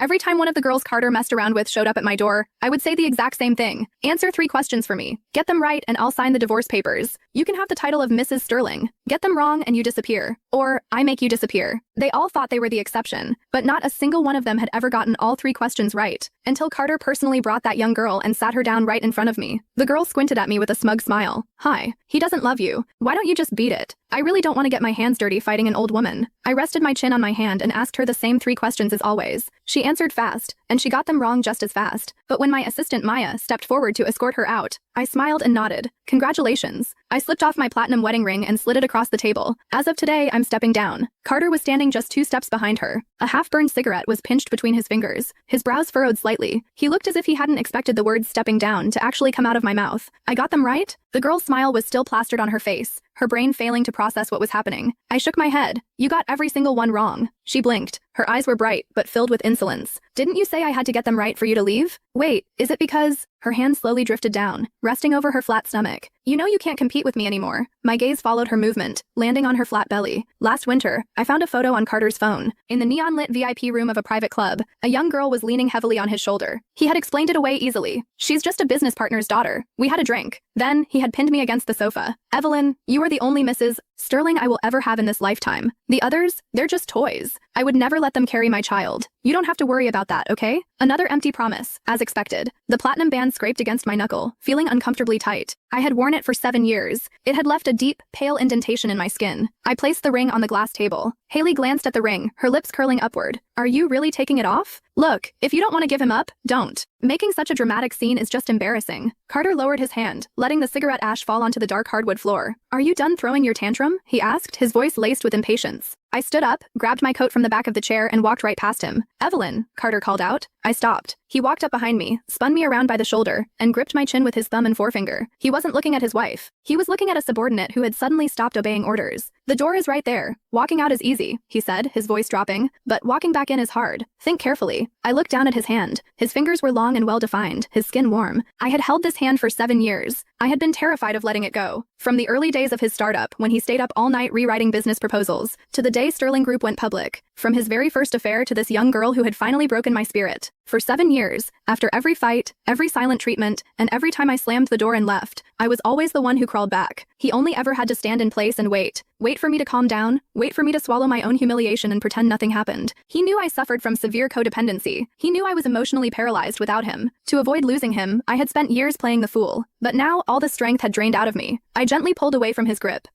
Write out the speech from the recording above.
Every time one of the girls Carter messed around with showed up at my door, I would say the exact same thing. Answer 3 questions for me. Get them right and I'll sign the divorce papers. You can have the title of Mrs. Sterling. Get them wrong and you disappear. Or, I make you disappear. They all thought they were the exception, but not a single one of them had ever gotten all 3 questions right, until Carter personally brought that young girl and sat her down right in front of me. The girl squinted at me with a smug smile. Hi. He doesn't love you. Why don't you just beat it? I really don't want to get my hands dirty fighting an old woman. I rested my chin on my hand and asked her the same 3 questions as always. She answered fast, and she got them wrong just as fast. But when my assistant Maya stepped forward to escort her out, I smiled and nodded. Congratulations. I slipped off my platinum wedding ring and slid it across the table. As of today, I'm stepping down. Carter was standing just 2 steps behind her. A half-burned cigarette was pinched between his fingers. His brows furrowed slightly. He looked as if he hadn't expected the words stepping down to actually come out of my mouth. I got them right? The girl's smile was still plastered on her face, her brain failing to process what was happening. I shook my head. You got every single one wrong. She blinked. Her eyes were bright, but filled with insolence. Didn't you say I had to get them right for you to leave? Wait, is it because... Her hand slowly drifted down, resting over her flat stomach. You know you can't compete with me anymore. My gaze followed her movement, landing on her flat belly. Last winter, I found a photo on Carter's phone. In the neon-lit VIP room of a private club, a young girl was leaning heavily on his shoulder. He had explained it away easily. She's just a business partner's daughter. We had a drink. Then, he had pinned me against the sofa. Evelyn, you are the only Mrs. Sterling I will ever have in this lifetime. The others, they're just toys. I would never let them carry my child. You don't have to worry about that, okay? Another empty promise, as expected. The platinum band scraped against my knuckle, feeling uncomfortably tight. I had worn it for 7 years. It had left a deep, pale indentation in my skin. I placed the ring on the glass table. Haley glanced at the ring, her lips curling upward. Are you really taking it off? Look, if you don't want to give him up, don't. Making such a dramatic scene is just embarrassing. Carter lowered his hand, letting the cigarette ash fall onto the dark hardwood floor. Are you done throwing your tantrum? He asked, his voice laced with impatience. I stood up, grabbed my coat from the back of the chair and walked right past him. Evelyn, Carter called out. I stopped. He walked up behind me, spun me around by the shoulder, and gripped my chin with his thumb and forefinger. He wasn't looking at his wife. He was looking at a subordinate who had suddenly stopped obeying orders. The door is right there. Walking out is easy, he said, his voice dropping, but walking back in is hard. Think carefully. I looked down at his hand. His fingers were long and well-defined, his skin warm. I had held this hand for 7 years. I had been terrified of letting it go. From the early days of his startup, when he stayed up all night rewriting business proposals, to the day Sterling Group went public. From his very first affair to this young girl who had finally broken my spirit. For 7 years, after every fight, every silent treatment, and every time I slammed the door and left, I was always the one who crawled back. He only ever had to stand in place and wait. Wait for me to calm down, wait for me to swallow my own humiliation and pretend nothing happened. He knew I suffered from severe codependency. He knew I was emotionally paralyzed without him. To avoid losing him, I had spent years playing the fool. But now, all the strength had drained out of me. I gently pulled away from his grip.